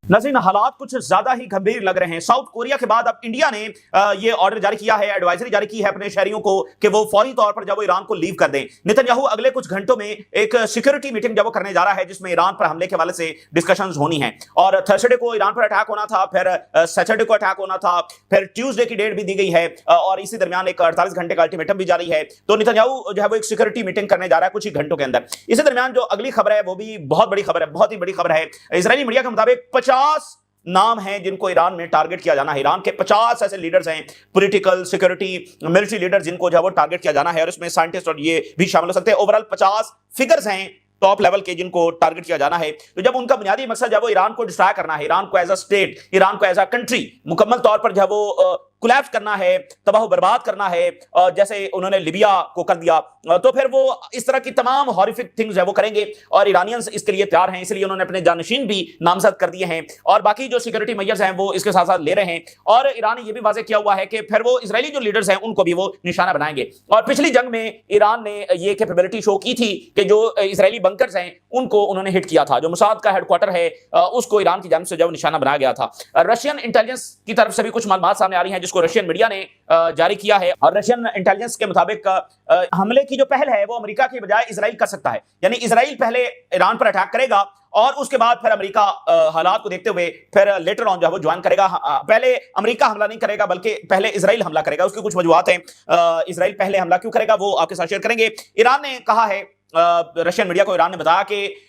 नाज़रीन, हालात कुछ ज्यादा ही गंभीर लग रहे हैं। साउथ कोरिया के बाद अब इंडिया ने ये ऑर्डर जारी किया है, एडवाइजरी जारी की है अपने शहरियों को कि वो फौरी तौर पर जब वो ईरान को लीव कर दें। नेतन्याहू अगले कुछ घंटों में एक सिक्योरिटी मीटिंग जब वो करने जा रहा है जिसमें ईरान पर हमले के हवाले से डिस्कशंस होनी है। और थर्सडे को ईरान पर अटैक होना था, फिर सैटरडे को अटैक होना था, फिर ट्यूसडे की डेट भी दी गई है और इसी दरमियान एक 48 घंटे का अल्टीमेटम भी जारी है। तो नेतन्याहू जो है वो एक सिक्योरिटी मीटिंग करने जा रहा है कुछ ही घंटों के अंदर। इसी दरमियान जो अगली खबर है वो भी बहुत बड़ी खबर है, बहुत ही बड़ी खबर है। इजरायली मीडिया के मुताबिक 50 नाम हैं जिनको ईरान में टारगेट किया जाना है। ईरान के 50 ऐसे लीडर्स हैं, पॉलिटिकल, सिक्योरिटी, मिलिट्री लीडर्स, जिनको जो वो टारगेट किया जाना है और इसमें साइंटिस्ट और ये भी शामिल हो सकते हैं। ओवरऑल 50 फिगर्स हैं टॉप लेवल के जिनको टारगेट किया जाना है। तो जब उनका बुनियादी मकसद जब वो ईरान को डिस्ट्रॉय करना है, ईरान को एज अ स्टेट, ईरान को एज अ कंट्री मुकम्मल तौर पर जब वो कोलैप्स करना है, तबाह बर्बाद करना है, जैसे उन्होंने लिबिया को कर दिया, तो फिर वो इस तरह की तमाम हॉरिफिक थिंग्स है वो करेंगे और ईरानियंस इसके लिए तैयार हैं। इसलिए उन्होंने अपने जानशीन भी नामजद कर दिए हैं और बाकी जो सिक्योरिटी मेजर्स हैं वो इसके साथ साथ ले रहे हैं। और ईरान ने यह भी वाज़ेह किया हुआ है कि फिर वो इजरायली जो लीडर्स हैं उनको भी वो निशाना बनाएंगे। और पिछली जंग में ईरान ने ये कैपेबिलिटी शो की थी कि जो इजरायली बंकर्स हैं उनको उन्होंने हिट किया था। जो मोसाद का हेडक्वार्टर है उसको ईरान की जानिब से जब निशाना बनाया गया था। रशियन इंटेलिजेंस की तरफ से भी कुछ मालूमात सामने आ रही हैं जिसको रशियन मीडिया ने जारी किया है। और रशियन इंटेलिजेंस के मुताबिक हमले की जो पहल है वो अमेरिका की बजाय इजराइल कर सकता है। यानी इजराइल पहले ईरान पर अटैक करेगा और उसके बाद फिर अमेरिका हालात को देखते हुए फिर लेटर ऑन जो वो ज्वाइन करेगा। पहले अमेरिका हमला नहीं करेगा बल्कि पहले इजराइल हमला करेगा। उसकी कुछ वजूहात हैं, इजराइल पहले हमला क्यों करेगा वो आपके साथ शेयर करेंगे। ईरान ने कहा है, रशियन मीडिया को ईरान ने बताया कि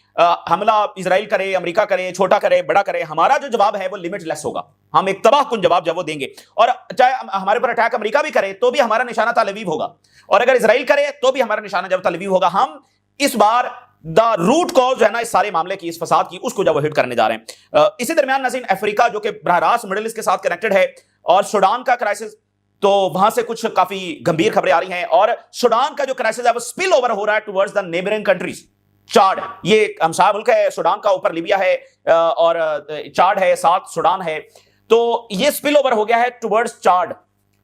हमला इजराइल करे, अमेरिका करे, छोटा करे, बड़ा करे, हमारा जो जवाब है वो लिमिटलेस होगा। हम एक तबाहकुन जवाब जब वो देंगे और चाहे हमारे ऊपर अटैक अमेरिका भी करे तो भी हमारा निशाना तल अवीव होगा और अगर इजराइल करे तो भी हमारा निशाना जब तल अवीव होगा। हम इस बार द रूट कॉज जो है ना इस सारे मामले की, इस फसाद की, उसको जब वो हिट करने जा रहे हैं। इसी दरमियान नाज़रीन, अफ्रीका जो कि बराह रास्त मिडिल ईस्ट के साथ कनेक्टेड है और सूडान का क्राइसिस, तो वहां से कुछ काफी गंभीर खबरें आ रही हैं और सूडान का जो क्राइसिस है वो स्पिल ओवर हो रहा है टुवर्ड्स द नेबरिंग कंट्रीज। चाड, ये हमसाया मुल्क है, सूडान का ऊपर लीबिया है और चाड है, साथ सूडान है, तो ये स्पिल ओवर हो गया है टुवर्ड्स चाड।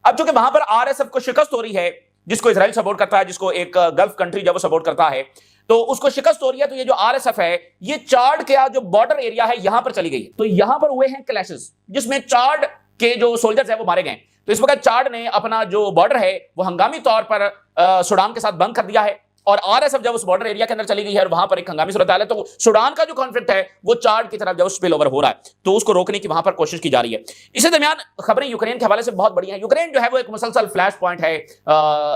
अब चूंकि वहां पर आरएसएफ को शिकस्त हो रही है, जिसको इजराइल सपोर्ट करता है, जिसको एक गल्फ कंट्री जब वो सपोर्ट करता है, तो उसको शिकस्त हो रही है। तो ये जो आरएसएफ है ये चाड के जो बॉर्डर एरिया है यहां पर चली गई है। तो यहां पर हुए हैं क्लैशेस जिसमें चाड के जो सोल्जर्स है वो मारे गए। तो इस वक्त चाड ने अपना जो बॉर्डर है वो हंगामी तौर पर सूडान के साथ बंद कर दिया है और आरएसएफ जब उस बॉर्डर एरिया के अंदर चली गई है और वहां पर एक हंगामी सूरत हाल है, तो सूडान का जो कॉन्फ्लिक्ट है वो चाड की तरफ जब स्पिल ओवर हो रहा है तो उसको रोकने की वहां पर कोशिश की जा रही है। इसी दरमियान खबरें यूक्रेन के हवाले से बहुत बड़ी हैं। यूक्रेन जो है वो एक मुसलसल फ्लैश पॉइंट है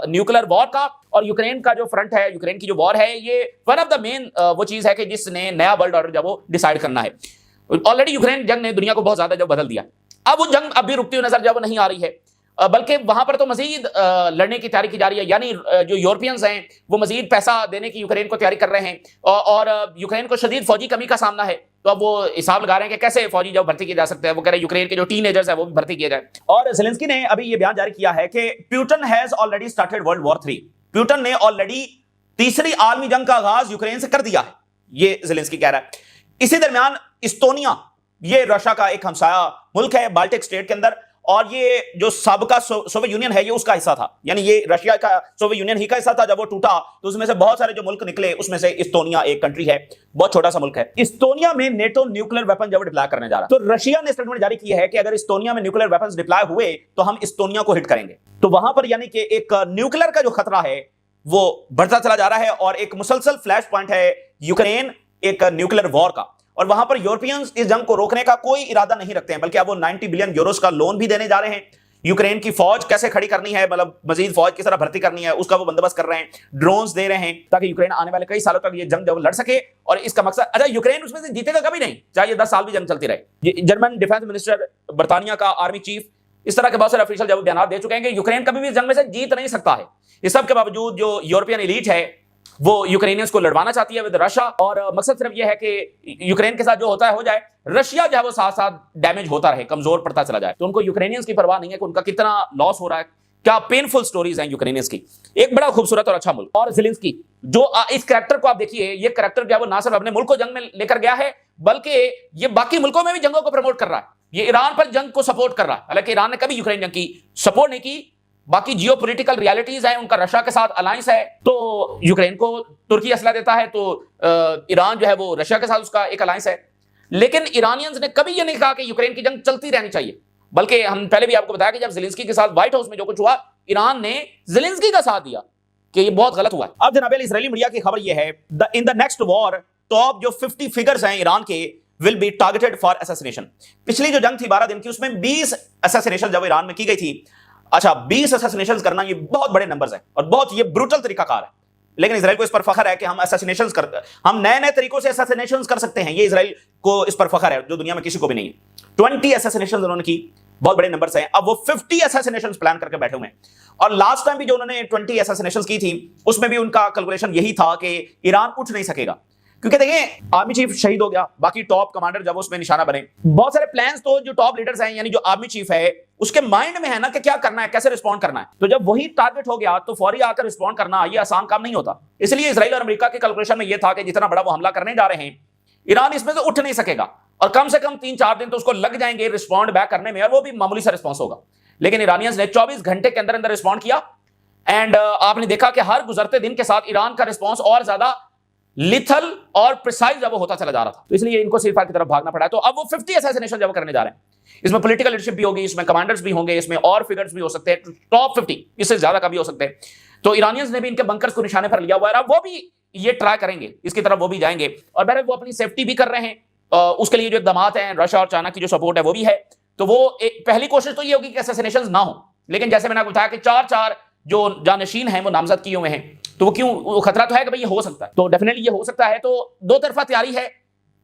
न्यूक्लियर वॉर का और यूक्रेन का जो फ्रंट है, यूक्रेन की जो वॉर है, ये वन ऑफ द मेन वो चीज है कि जिसने नया वर्ल्ड ऑर्डर जब वो डिसाइड करना है। ऑलरेडी यूक्रेन जंग ने दुनिया को बहुत ज्यादा जब बदल दिया, अब वो जंग अब भी रुकती हुई नजर जब नहीं आ रही है, बल्कि वहां पर तो मजीद लड़ने की तैयारी की जा रही है। यानी जो यूरोपियंस हैं वो मजीद पैसा देने की यूक्रेन को तैयारी कर रहे हैं और यूक्रेन को शदीद फौजी कमी का सामना है। तो अब वो हिसाब लगा रहे हैं कि कैसे फौजी जब भर्ती किए जा सकते हैं। वो कह रहे हैं यूक्रेन के जो टीनेजर्स है वो भी भर्ती किए जाए। और ज़ेलेंस्की ने अभी ये बयान जारी किया है कि Putin has already started world war 3। Putin ने ऑलरेडी तीसरी आलमी जंग का आगाज यूक्रेन से कर दिया है, ये ज़ेलेंस्की कह रहा है। इसी दरमियान इस्टोनिया, ये रशिया का एक हमसाया मुल्क है बाल्टिक स्टेट के अंदर, और ये जो साबका सोवियत यूनियन है ये उसका हिस्सा था। यानी ये रशिया का सोवियत यूनियन ही का हिस्सा था। जब वो टूटा तो उसमें से बहुत सारे जो मुल्क निकले, उसमें से इस्टोनिया एक कंट्री है, बहुत छोटा सा मुल्क है। इस्टोनिया में नेटो न्यूक्लियर वेपन जब डिप्लॉय करने जा रहा है तो रशिया ने स्टेटमेंट जारी की है कि अगर इस्टोनिया में न्यूक्लियर वेपन डिप्लॉय हुए तो हम इस्टोनिया को हिट करेंगे। तो वहां पर यानी कि एक न्यूक्लियर का जो खतरा है वो बढ़ता चला जा रहा है और एक मुसलसल फ्लैश पॉइंट है यूक्रेन एक न्यूक्लियर वॉर का। और वहां पर यूरोपियंस इस जंग को रोकने का कोई इरादा नहीं रखते हैं, बल्कि अब वो 90 बिलियन यूरोस का लोन भी देने जा रहे हैं। यूक्रेन की फौज कैसे खड़ी करनी है, मतलब मजीद फौज किस तरह भर्ती करनी है, उसका वो बंदोबस्त कर रहे हैं, ड्रोन्स दे रहे हैं ताकि यूक्रेन आने वाले कई सालों तक ये जंग जब लड़ सके। और इसका मकसद, अच्छा यूक्रेन उसमें से जीतेगा कभी नहीं, चाहे 10 साल भी जंग चलती रहे। जर्मन डिफेंस मिनिस्टर, बर्तानिया का आर्मी चीफ, इस तरह के बहुत सारे ऑफिशियल जब बयान दे चुके हैं कि यूक्रेन कभी भी जंग में से जीत नहीं सकता है। इस सब के बावजूद जो यूरोपियन एलीट है वो यूक्रेनियंस को लड़वाना चाहती है विद रशिया, और मकसद सिर्फ यह है कि यूक्रेन के साथ जो होता है हो जाए, रशिया जो है वो साथ साथ डैमेज होता रहे, कमजोर पड़ता चला जाए। तो उनको यूक्रेनियंस की परवाह नहीं है कि उनका कितना लॉस हो रहा है, क्या पेनफुल स्टोरीज हैं यूक्रेनियंस की। एक बड़ा खूबसूरत और अच्छा मुल्क। और ज़ेलेंस्की जो इस कैरेक्टर को आप देखिए, ये कैरेक्टर जो है वो ना सिर्फ अपने मुल्क को जंग में लेकर गया है बल्कि ये बाकी मुल्कों में भी जंगों को प्रमोट कर रहा है। ये ईरान पर जंग को सपोर्ट कर रहा है, हालांकि ईरान ने कभी यूक्रेन जंग की सपोर्ट नहीं की। बाकी जियोपॉलिटिकल रियलिटीज हैं, उनका रशिया के साथ अलायंस है, तो यूक्रेन को तुर्की असला देता है, तो ईरान जो है वो रशिया के साथ उसका एक अलायंस है। लेकिन ईरानियंस ने कभी यह नहीं कहा कि यूक्रेन की जंग चलती रहनी चाहिए, बल्कि हम पहले भी आपको बताया कि जब ज़ेलेंस्की के साथ व्हाइट हाउस में जो कुछ हुआ, ईरान ने ज़ेलेंस्की का साथ दिया कि ये बहुत गलत हुआ है। अब जनाब इजरायली मीडिया की खबर यह है, in the next war top जो 50 फिगर्स हैं ईरान के will be targeted for assassination. पिछली जो जंग थी 12 दिन की, उसमें 20 असैसिनेशन जब ईरान में की गई थी। अच्छा, 20 असैसिनेशन करना ये बहुत बड़े नंबर्स हैं और बहुत ये ब्रूटल तरीकाकार है, लेकिन इजराइल को इस पर फखर है कि हम नए नए तरीकों से असैसिनेशन कर सकते हैं। ये इजराइल को इस पर फखर है जो दुनिया में किसी को भी नहीं है। 20 असैसिनेशन उन्होंने की, बहुत बड़े नंबर्स हैं। अब वो 50 असैसिनेशन प्लान करके बैठे हुए हैं। और लास्ट टाइम भी जो उन्होंने 20 असैसिनेशन की थी, उसमें भी उनका कैलकुलेशन यही था कि ईरान उठ नहीं सकेगा, क्योंकि देखिए आर्मी चीफ शहीद हो गया, बाकी टॉप कमांडर जब उसमें निशाना बने, बहुत सारे प्लान्स तो जो टॉप लीडर्स हैं यानी जो आर्मी चीफ है उसके माइंड में है ना कि क्या करना है, कैसे रिस्पॉन्ड करना है। तो जब वही टारगेट हो गया तो फौरी आकर रिस्पॉन्ड करना ये आसान काम नहीं होता। इसलिए इजराइल और अमेरिका के कैलकुलेशन में यह था कि जितना बड़ा वो हमला करने जा रहे हैं, ईरान इसमें से उठ नहीं सकेगा और कम से कम 3-4 दिन तो उसको लग जाएंगे रिस्पॉन्ड बैक करने में, और वो भी मामूली सा रिस्पॉन्स होगा। लेकिन ईरानियंस ने 24 घंटे के अंदर अंदर रिस्पॉन्ड किया एंड आपने देखा कि हर गुजरते दिन के साथ ईरान का रिस्पॉन्स और ज्यादा लिथल और प्रिसाइज जब होता चला जा रहा था। तो इसलिए इनको सीजफायर की तरफ भागना पड़ा है। तो अब वो 50 असैसिनेशन जब करने जा रहे हैं, इसमें पॉलिटिकल लीडरशिप भी होगी, इसमें कमांडर्स भी होंगे, इसमें और फिगर्स भी हो सकते हैं, टॉप 50 इससे ज्यादा का भी हो सकते हैं। तो ईरानियंस ने भी इनके बंकर्स को निशाने पर लिया हुआ है, वो भी ये ट्राई करेंगे, इसकी तरफ वो भी जाएंगे और बहरहाल वो अपनी सेफ्टी भी कर रहे हैं। उसके लिए जो इकदामात हैं, रशिया और चाइना की जो सपोर्ट है वो भी है। तो वो पहली कोशिश तो ये होगी कि असैसिनेशंस ना हो, लेकिन जैसे मैंने आपको बताया कि 4-4 जो जानशीन हैं वो नामजद किए हुए हैं, तो वो क्यों, वो खतरा तो है कि भाई ये हो सकता है, तो डेफिनेटली ये हो सकता है। तो दो तरफा तैयारी है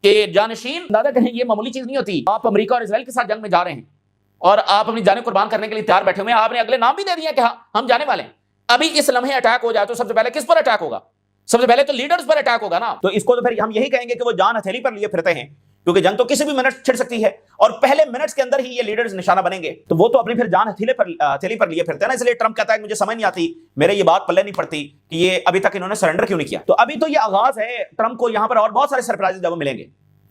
कि जानशीन दादा कहें, ये मामूली चीज नहीं होती। आप अमेरिका और इजराइल के साथ जंग में जा रहे हैं और आप अपनी जान कुर्बान करने के लिए तैयार बैठे हुए हैं, आपने अगले नाम भी दे दिया कि हाँ हम जाने वाले हैं। अभी इस लम्हे अटैक हो जाए तो सबसे पहले किस पर अटैक होगा? सबसे पहले तो लीडर्स पर अटैक होगा ना। तो इसको तो फिर हम यही कहेंगे कि वो जान हथेली पर लिए फिरते हैं, क्योंकि जंग तो किसी भी मिनट छिड़ सकती है और पहले मिनट्स के अंदर ही ये लीडर्स निशाना बनेंगे। तो वो तो अपनी फिर जान हथेली पर लिए फिरते हैं ना। इसलिए ट्रंप कहता है कि मुझे समझ नहीं आती, मेरे ये बात पल्ले नहीं पड़ती कि ये अभी तक इन्होंने सरेंडर क्यों नहीं किया। तो अभी तो ये आगाज है, ट्रंप को यहां पर और बहुत सारे सरप्राइजेस जब मिलेंगे।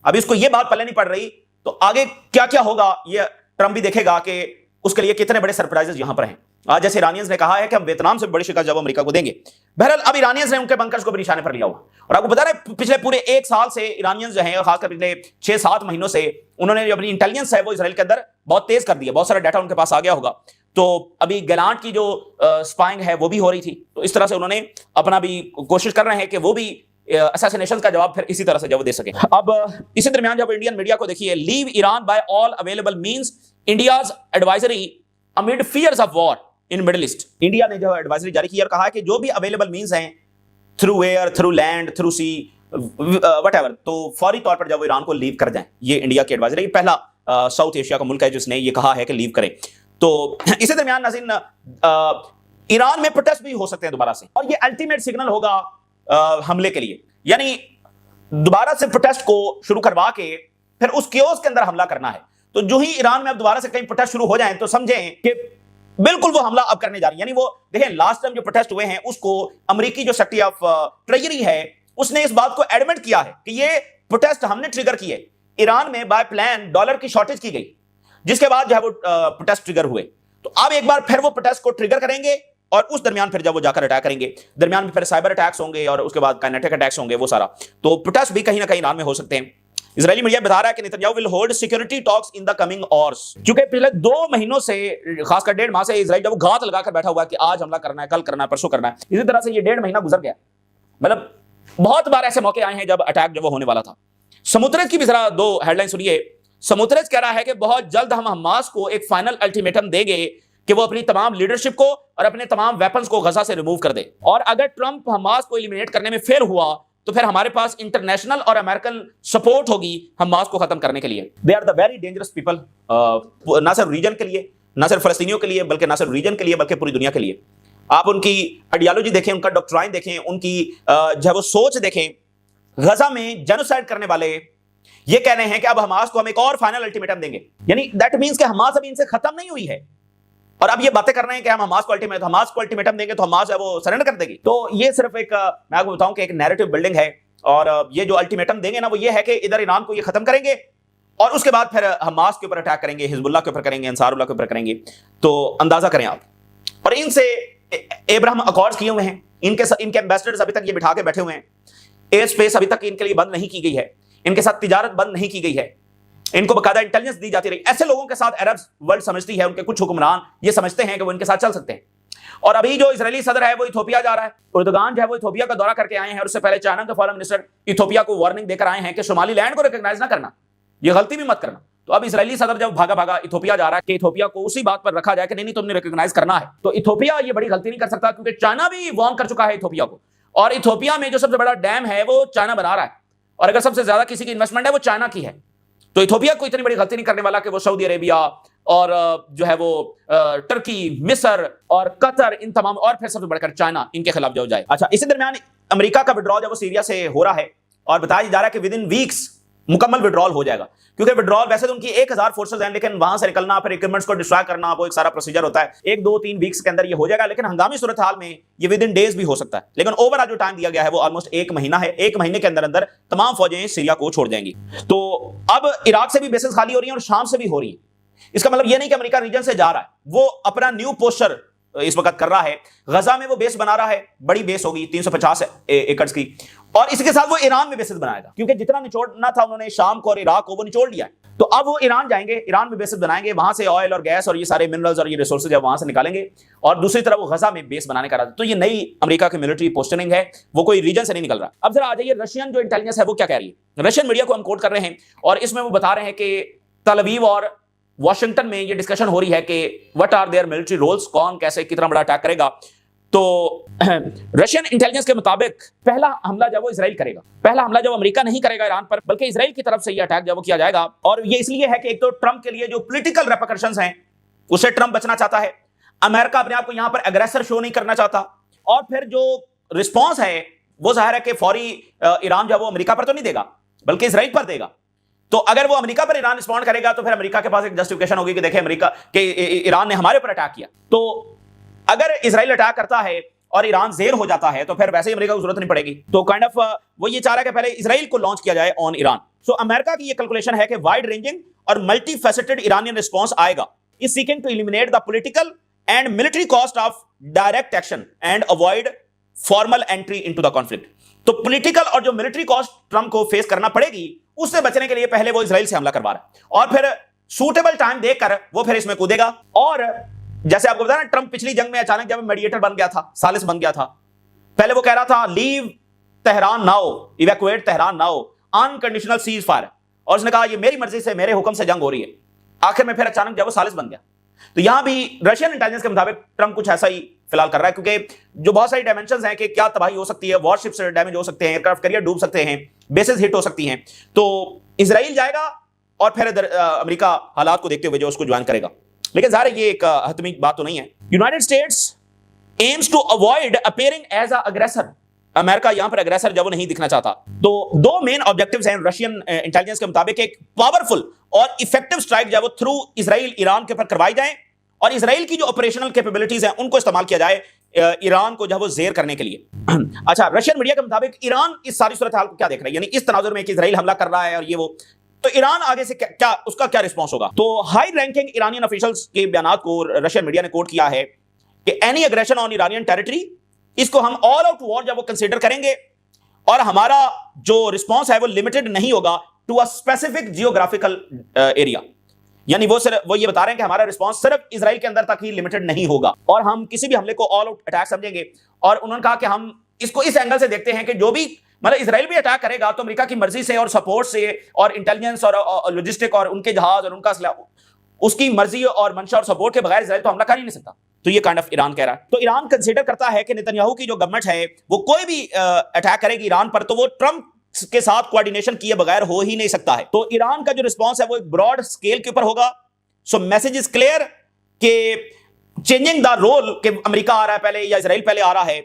अभी इसको ये बात पल्ले नहीं पड़ रही, तो आगे क्या क्या होगा ये ट्रंप भी देखेगा कि उसके लिए कितने बड़े सरप्राइजेस यहां पर हैं। आज जैसे ईरानियंस ने कहा है कि हम वियतनाम से बड़ी शिकस्त जब अमेरिका को देंगे। बहरहाल अब ईरानियंस ने उनके बंकर्स को भी निशाने पर लिया हुआ, और आपको बता रहे पिछले पूरे 1 साल से ईरानियंस जो हैं, खासकर पिछले 6-7 महीनों से उन्होंने जो अपनी इंटेलिजेंस है वो इजराइल के अंदर बहुत तेज कर दी है। बहुत सारा डाटा उनके पास आ गया होगा। तो अभी गैलांट की जो स्पाइंग है वो भी हो रही थी, तो इस तरह से उन्होंने अपना भी कोशिश कर रहे हैं कि वो भी असैसिनेशन का जवाब फिर इसी तरह से जब दे सके। अब इसी दरमियान जब इंडियन मीडिया को देखिए, leave Iran by all available means India's advisory amid fears of war in Middle East. India ने जो एडवाइजरी जारी की और कहा है कि जो भी अवेलेबल मींस हैं, through air, through land, through sea, whatever, तो फौरी तौर पर जब वो ईरान को लीव कर जाएं। ये इंडिया की एडवाइजरी, पहला साउथ एशिया का मुल्क है जिसने ये कहा है कि लीव करें। तो इसी दरमियान नाज़रीन, ईरान में प्रोटेस्ट भी हो सकते हैं दोबारा से, और ये अल्टीमेट सिग्नल होगा हमले के लिए। यानी दोबारा से प्रोटेस्ट को शुरू करवा के फिर उस केओस के अंदर हमला करना है। तो जो ही ईरान में अब दोबारा से कहीं प्रोटेस्ट शुरू हो जाए तो समझें कि बिल्कुल वो हमला अब करने जा रही है। यानी वो देखें, लास्ट टाइम जो प्रोटेस्ट हुए हैं उसको अमेरिकी जो सेक्रेटरी ऑफ ट्रेजरी है उसने इस बात को एडमिट किया है कि ये प्रोटेस्ट हमने ट्रिगर किए। ईरान में बाय प्लान डॉलर की शॉर्टेज की गई, जिसके बाद जो है वो प्रोटेस्ट ट्रिगर हुए। तो अब एक बार फिर वो प्रोटेस्ट को ट्रिगर करेंगे और उस दरमियान फिर जब वो जाकर अटैक करेंगे, दरमियान में फिर साइबर अटैक्स होंगे और उसके बाद काइनेटिक अटैक्स होंगे, वो सारा। तो प्रोटेस्ट भी कहीं ना कहीं ईरान में हो सकते हैं। इजरायली मीडिया बता रहा है कि Netanyahu will hold security talks in the coming hours. क्योंकि पिछले 2 महीनों से, खासकर 1.5 माह से इजराइल जब घात लगाकर बैठा हुआ है कि आज हमला करना है, कल करना है, परसों करना है। इसी तरह से ये 1.5 महीना गुजर गया। मतलब बहुत बार ऐसे मौके आए हैं जब अटैक जब वो होने वाला था। समुद्रेज की भी जरा 2 हेडलाइन सुनिए। समुद्रेज कह रहा है कि बहुत जल्द हम हमास को एक फाइनल अल्टीमेटम देंगे कि वो अपनी तमाम लीडरशिप को और अपने तमाम वेपन्स को गजा से रिमूव कर दे, और अगर ट्रंप हमास को एलिमिनेट करने में फेल हुआ तो फिर हमारे पास इंटरनेशनल और अमेरिकन सपोर्ट होगी हमास को खत्म करने के लिए। They are the very dangerous people, ना सिर्फ रीजन के लिए, ना सिर्फ फलस्तीनियों के लिए, बल्कि ना सिर्फ रीजन के लिए बल्कि पूरी दुनिया के लिए। आप उनकी आइडियोलॉजी देखें, उनका डॉक्ट्राइन देखें, उनकी जो वो सोच देखें। गजा में जेनोसाइड करने वाले ये कह रहे हैं कि अब हमास को हम एक और फाइनल अल्टीमेटम देंगे। यानी दैट मींस कि हमास अभी इनसे खत्म नहीं हुई है, और अब ये बातें कर रहे हैं कि हम हमास को अल्टीमेटम देंगे तो हमास है वो सरेंडर कर देगी। तो ये सिर्फ एक, मैं आपको बताऊं कि एक नैरेटिव बिल्डिंग है, और ये जो अल्टीमेटम देंगे ना वो ये है कि इधर ईरान को ये खत्म करेंगे और उसके बाद फिर हमास के ऊपर अटैक करेंगे, हिजबुल्लाह के ऊपर करेंगे, अंसारुल्लाह के ऊपर करेंगे। तो अंदाजा करें आप। और इनसे एब्राहम अकॉर्ड्स किए हुए हैं, इनके एम्बेसडर्स अभी तक ये बिठा के बैठे हुए हैं। एयर स्पेस अभी तक इनके लिए बंद नहीं की गई है। इनके साथ तिजारत बंद नहीं की गई है, इनको बकायदा इंटेलिजेंस दी जाती रही। ऐसे लोगों के साथ अरब वर्ल्ड समझती है, उनके कुछ हुक्मरान ये समझते हैं कि वो इनके साथ चल सकते हैं। और अभी जो इजरायली सदर है वो इथोपिया जा रहा है, उर्दुगान जो है वो इथोपिया का दौरा करके आए हैं, और उससे पहले चाइना के फॉरेन मिनिस्टर इथोपिया को वार्निंग देकर आए हैं कि सोमालीलैंड को रिकॉग्नाइज ना करना, ये गलती भी मत करना। तो अब इजरायली सदर जब भागा भागा इथोपिया जा रहा है कि इथोपिया को उसी बात पर रखा जाए कि नहीं तुमने रिकॉग्नाइज करना है, तो इथोपिया ये बड़ी गलती नहीं कर सकता, क्योंकि चाइना भी वार्न कर चुका है इथोपिया को, और इथोपिया में जो सबसे बड़ा डैम है वो चाइना बना रहा है, और अगर सबसे ज्यादा किसी की इन्वेस्टमेंट है वो चाइना की है। तो इथोपिया को इतनी बड़ी गलती नहीं करने वाला कि वो सऊदी अरेबिया और जो है वो टर्की, मिस्र और कतर, इन तमाम, और फिर सबसे बढ़कर चाइना, इनके खिलाफ जो जाए। अच्छा, इसी दरमियान अमेरिका का विड्रॉल जब वो सीरिया से हो रहा है, और बताया जा रहा है कि विद इन वीक्स मुकम्मल विड्रॉल हो जाएगा, क्योंकि विड्रॉल वैसे तो उनकी 1000 फोर्सेस हैं, लेकिन वहां से निकलना, फिर इक्विपमेंट्स को डिस्ट्रॉय करना, वो एक सारा प्रोसीजर होता है। 1, 2, 3 वीक्स के अंदर ये हो जाएगा, लेकिन हंगामी सूरत हाल में ये विद इन डेज भी हो सकता है। लेकिन ओवरऑल जो टाइम दिया गया है वो ऑलमोस्ट 1 महीना है। 1 महीने के अंदर अंदर तमाम फौजें सीरिया को छोड़ जाएंगी। तो अब इराक से भी बेसेस खाली हो रही हैं और शाम से भी हो रही है। इसका मतलब यह नहीं कि अमेरिका रीजन से जा रहा है, वो अपना न्यू पोस्टर इस वक्त कर रहा है। गजा में वो बेस बना रहा है, बड़ी बेस होगी 350 एकड़ की, और इसके साथ वो ईरान में बेसेस बनाएगा, क्योंकि जितना निचोड़ना था उन्होंने शाम को और इराक को, वो निचोड़ लिया है। तो अब वो ईरान जाएंगे, ईरान में बेसेस बनाएंगे, वहां से ऑयल और गैस और ये सारे मिनरल्स और ये रिसोर्सेज है वहां से निकालेंगे, और दूसरी तरफ वो गजा में बेस बनाने का रहा। तो ये नई अमेरिका की मिलिट्री पोस्टिंग है, वो कोई रीजन से नहीं निकल रहा। अब जरा आ जाइए, रशियन जो इंटेलिजेंस है वो क्या कह रही है। रशियन मीडिया को हम कोट कर रहे हैं, और इसमें वो बता रहे हैं कि तल अवीव और वाशिंगटन में ये डिस्कशन हो रही है कि what are their military roles, कौन कैसे कितना बड़ा अटैक करेगा। तो रशियन इंटेलिजेंस के मुताबिक पहला हमला जब वो इजराइल करेगा, पहला हमला जब अमेरिका नहीं करेगा ईरान पर, बल्कि इजराइल की तरफ से ये अटैक जब वो किया जाएगा। और ये इसलिए है कि एक तो ट्रंप के लिए जो पॉलिटिकल रेपरकशंस हैं उससे ट्रंप बचना चाहता है, अमेरिका अपने आप को यहां पर अग्रेसर शो नहीं करना चाहता, और फिर जो रिस्पॉन्स है वो जाहिर है कि फौरी ईरान जो वो अमेरिका पर तो नहीं देगा बल्कि इजराइल पर देगा। तो अगर वो अमेरिका पर ईरान रिस्पॉन्ड करेगा तो फिर अमेरिका के पास एक जस्टिफिकेशन होगी कि देखिए अमेरिका के ईरान ने हमारे ऊपर अटैक किया। तो अगर इजराइल अटैक करता है और ईरान जेर हो जाता है तो फिर वैसे ही अमेरिका को जरूरत नहीं पड़ेगी। तो काइंड ऑफ वो ये चाह रहा है कि पहले इजराइल को लॉन्च किया जाए ऑन ईरान। सो अमेरिका की ये कैलकुलेशन है कि वाइड रेंजिंग और मल्टी फेसेटेड ईरानियन रिस्पॉन्स आएगा, is seeking to eliminate the political and military cost of direct action and avoid formal entry into the conflict. तो political और जो military cost Trump को फेस करना पड़ेगी उससे बचने के लिए पहले वो इजराइल से हमला करवा रहा है, और फिर सूटेबल टाइम देकर वो फिर इसमें कूदेगा। और जैसे आपको बताया ना, ट्रंप पिछली जंग में अचानक जब मीडिएटर बन गया था, सालिस बन गया था, पहले वो कह रहा था leave Tehran now, evacuate Tehran now, unconditional cease fire, और उसने कहा ये मेरी मर्जी से, मेरे हुक्म से जंग हो रही है। आखिर में फिर अचानक जब वो सालिस बन गया। तो यहां भी रशियन इंटेलिजेंस के मुताबिक ट्रंप कुछ ऐसा ही फिलहाल कर रहा है, क्योंकि जो बहुत सारी डायमेंशंस हैं कि क्या तबाही हो सकती है, वॉरशिप्स डैमेज हो सकते हैं, एयरक्राफ्ट कैरियर डूब सकते हैं, बेसेस हिट हो सकती हैं। तो इजराइल जाएगा और फिर अमेरिका हालात को देखते हुए जो उसको ज्वाइन करेगा। लेकिन ज़ाहिर है ये एक हतमी बात तो नहीं है। United States aims to avoid appearing as a aggressor, America यहां पर अग्रेसर जब वो नहीं दिखना चाहता। तो दो मेन ऑब्जेक्टिव्स हैं रशियन इंटेलिजेंस के मुताबिक, एक पावरफुल और इफेक्टिव स्ट्राइक जब वो थ्रू इजराइल ईरान के ऊपर करवाई जाए, और इजराइल की जो ऑपरेशनल कैपेबिलिटीज हैं उनको इस्तेमाल किया जाए ईरान को जब वो जेर करने के लिए। अच्छा, रशियन मीडिया के मुताबिक ईरान इस सारी सूरत हाल को क्या देख रहा है, यानी इस तनाजुर में कि इजराइल हमला कर रहा है और ये वो, तो ईरान आगे से क्या उसका क्या रिस्पॉन्स होगा। तो हाई रैंकिंग ईरानियन ऑफिशियल्स के बयान को रशियन मीडिया ने कोट किया है कि any aggression on Iranian territory, इसको हम ऑल आउट वॉर जब वो कंसीडर करेंगे, और हमारा जो रिस्पॉन्स है वो लिमिटेड नहीं होगा to a specific geographical area, यानी वो ये बता रहे हैं कि हमारा रिस्पांस सिर्फ इजराइल के अंदर तक ही लिमिटेड नहीं होगा, और हम किसी भी हमले को ऑल आउट अटैक समझेंगे। और उन्होंने कहा कि हम इसको इस एंगल से देखते हैं कि जो भी मतलब इजराइल भी अटैक करेगा तो अमेरिका की मर्जी से और सपोर्ट से और इंटेलिजेंस और लॉजिस्टिक और उनके जहाज और उनका उसकी मर्जी और मंशा और सपोर्ट के बगैर इजराइल तो हमला कर ही नहीं सकता। तो ये काइंड ऑफ ईरान कह रहा है। तो ईरान कंसीडर करता है कि नेतन्याहू की जो गवर्नमेंट है वो कोई भी अटैक करेगी ईरान पर तो वो ट्रंप के साथ कोऑर्डिनेशन किए बगैर हो ही नहीं सकता है। तो ईरान का जो रिस्पॉन्स है वो एक ब्रॉड स्केल के ऊपर होगा। सो मैसेज इज क्लियर कि चेंजिंग द रोल कि अमेरिका आ रहा है पहले या इजराइल पहले आ रहा है,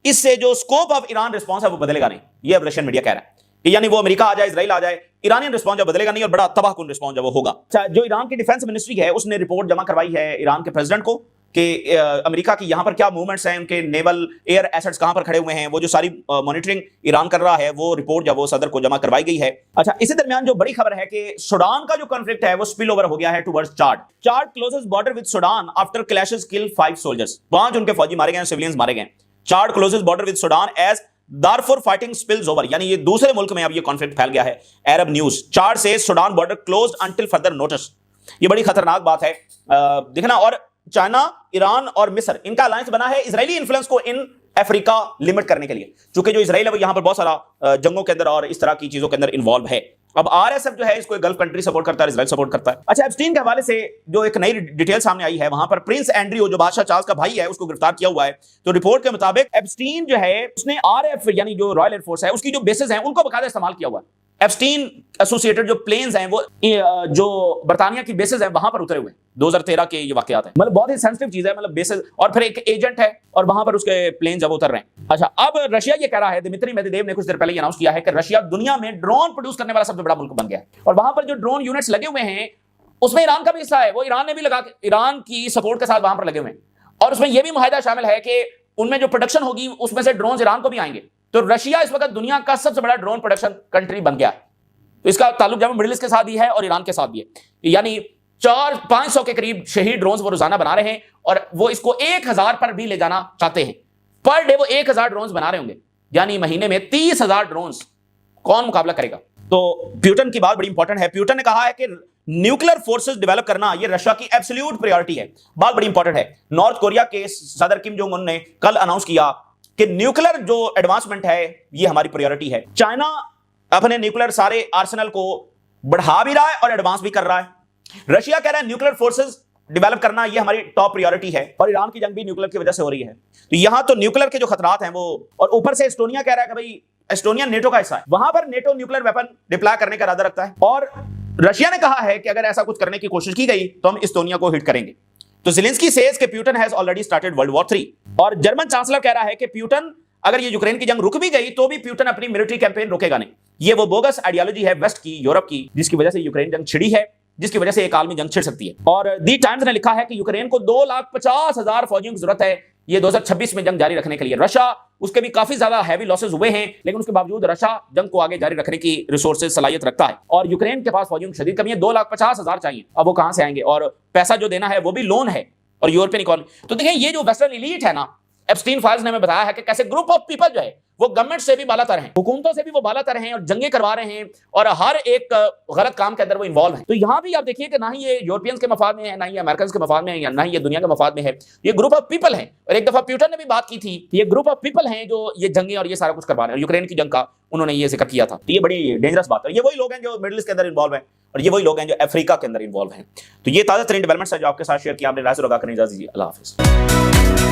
इससे जो स्कोप ऑफ ईरान रिस्पॉन्स है वो बदलेगा नहीं। ये अब रशियन मीडिया कह रहा है कि यानी वो अमेरिका आ जाए, इजराइल आ जाए, ईरानियन रिस्पॉन्स जब बदलेगा नहीं और बड़ा तबाहकुन रिस्पॉन्स जब वो होगा। अच्छा, जो ईरान की डिफेंस मिनिस्ट्री है उसने रिपोर्ट जमा करवाई है ईरान के प्रेसिडेंट को कि अमेरिका की यहां पर क्या मूवमेंट्स हैं, उनके नेवल एयर एसेट्स कहां पर खड़े हुए हैं, वो जो सारी मॉनिटरिंग ईरान कर रहा है वो रिपोर्ट जब वो सदर को जमा करवाई गई है। अच्छा, इसी दरमियान जो बड़ी खबर है कि सूडान का जो कॉन्फ्लिक्ट है वो स्पिल ओवर हो गया है towards Chad. Chad closes border with Sudan after clashes kill 5 soldiers. 5 उनके फौजी मारे गए, सिविलियंस मारे गए। Chad closes border with Sudan as Darfur fighting spills over, यानी ये दूसरे मुल्क में अब ये कॉन्फ्लिक्ट फैल गया है। अरब न्यूज 4 से Sudan border closed until further notice. ये बड़ी खतरनाक बात है। देखना, और चाइना, ईरान और मिस्र, इनका अलायंस बना है इजरायली इन्फ्लुएंस को इन अफ्रीका लिमिट करने के लिए, क्योंकि जो इजराइल है वो यहां पर बहुत सारा जंगों के अंदर और इस तरह की चीजों के अंदर इन्वॉल्व है। अब आरएसएफ जो है इसको गल्फ कंट्री सपोर्ट करता है, इजराइल सपोर्ट करता है। अच्छा, एप्स्टीन के हवाले से जो एक नई डिटेल सामने आई है, वहां पर प्रिंस एंड्रयू जो बादशाह चार्ल्स का भाई है उसको गिरफ्तार किया हुआ है। तो रिपोर्ट के मुताबिक एप्स्टीन जो है उसने आरएफ यानी जो रॉयल एयरफोर्स है उसकी जो बेसेस हैं उनको बकायदा इस्तेमाल किया हुआ है। एप्स्टीन एसोसिएटेड जो प्लेन्स हैं वो जो बर्तानिया की बेसेस हैं वहां पर उतरे हुए हैं। 2013 के ये वाकयात है, मतलब बहुत ही सेंसिटिव चीज है, मतलब बेसेस, और फिर एक एजेंट है और वहां पर उसके प्लेन जब उतर रहे हैं। अच्छा, अब रशिया ये कह रहा है, दिमित्री मेदवेदेव ने कुछ देर पहले अनाउंस किया है कि रशिया दुनिया में ड्रोन प्रोड्यूस करने वाला सबसे बड़ा मुल्क बन गया है, और वहां पर जो ड्रोन यूनिट्स लगे हुए हैं उसमें ईरान का भी हिस्सा है। वो ईरान ने भी लगा के, ईरान की सपोर्ट के साथ वहां पर लगे हुए हैं, और उसमें यह भी मुआहदा शामिल है कि उनमें जो प्रोडक्शन होगी उसमें से ड्रोन ईरान को भी आएंगे। तो रशिया इस वक्त दुनिया का सबसे बड़ा ड्रोन प्रोडक्शन कंट्री बन गया है। तो इसका ताल्लुक जब मिडिल ईस्ट के साथ भी है और ईरान के साथ भी है, यानी 400-500 के करीब शहीद ड्रोन्स वो रोजाना बना रहे हैं, और वो इसको 1000 पर भी ले जाना चाहते हैं। पर डे वो 1000 ड्रोन्स बना रहे होंगे, यानी महीने में 30,000 ड्रोन्स। कौन मुकाबला करेगा? तो प्यूटन की बात बड़ी इंपॉर्टेंट है। प्यूटन ने कहा है कि न्यूक्लियर फोर्सेस डेवलप करना ये रशिया की एब्सोल्यूट प्रायोरिटी है। बात बड़ी इंपॉर्टेंट है। नॉर्थ कोरिया के सदर किम जोंग उन ने कल अनाउंस किया कि न्यूक्लियर जो एडवांसमेंट है ये हमारी प्रायोरिटी है। चाइना अपने न्यूक्लियर सारे आर्सेनल को बढ़ा भी रहा है और एडवांस भी कर रहा है। रशिया कह रहा है न्यूक्लियर फोर्सेस डेवलप करना ये हमारी टॉप प्रायोरिटी है, और ईरान की जंग भी न्यूक्लियर की वजह से हो रही है। तो यहां तो न्यूक्लियर के जो खतरात हैं वो, और ऊपर से एस्टोनिया कह रहा है कि भाई एस्टोनिया नेटो का हिस्सा है, वहां पर नेटो न्यूक्लियर वेपन डिप्लॉय करने का इरादा रखता है, और रशिया ने कहा है कि अगर ऐसा कुछ करने की कोशिश की गई तो हम एस्टोनिया को हिट करेंगे। तो ज़ेलेंस्की सेज कि Putin has already started world war 3, और जर्मन चांसलर कह रहा है कि प्यूटन, अगर ये यूक्रेन की जंग रुक भी गई तो भी प्यूटन अपनी मिलिट्री कैंपेन रोकेगा नहीं। ये वो बोगस आइडियोलॉजी है वेस्ट की, यूरोप की, जिसकी वजह से यूक्रेन जंग छिड़ी है, जिसकी वजह से एक आलमी जंग छिड़ सकती है। और दी टाइम्स ने लिखा है कि यूक्रेन को 2,50,000 फौजियों की जरूरत है ये 2026 में जंग जारी रखने के लिए। रशिया, उसके भी काफी ज्यादा हैवी लॉसेस हुए हैं, लेकिन उसके बावजूद रशिया जंग को आगे जारी रखने की रिसोर्सेज सलाहियत रखता है, और यूक्रेन के पास फौजियों की शदीद कमी है। 2,50,000 चाहिए, अब वो कहां से आएंगे? और पैसा जो देना है वो भी लोन है, और यूरोपियन इकोनॉमी। तो देखिए, ये जो वेस्टर्न एलीट है ना, एप्स्टीन फाइल्स ने हमें बताया है कि कैसे ग्रुप ऑफ पीपल जो है वो गवर्नमेंट से भी बालातर हैं, हुकूमतों से भी वो बालातर हैं, और जंगे करवा रहे हैं, और हर एक गलत काम के अंदर वो इन्वॉल्व हैं। तो यहां भी आप देखिए कि ना ही ये यूरोपियंस के मफाद में है, ना ही अमेरिकन के मफाद में है, या ना ही ये दुनिया के मफाद में है। ये ग्रुप ऑफ पीपल हैं, और एक दफा प्यूटन ने भी बात की थी, ये ग्रुप ऑफ पीपल हैं जो ये जंगे और ये सारा कुछ करवा रहे हैं। यूक्रेन की जंग का उन्होंने ये जिक्र किया था। ये बड़ी डेंजरस बात है। ये वही लोग हैं जो मिडिल ईस्ट के अंदर इन्वॉल्व हैं, और ये वही लोग हैं जो अफ्रीका के अंदर इन्वॉल्व हैं। तो ये ताजा तरीन डेवलपमेंट्स है जो आपके साथ शेयर किया। आपने राज लगा कर इजाजत दीजिए। अल्लाह हाफिज।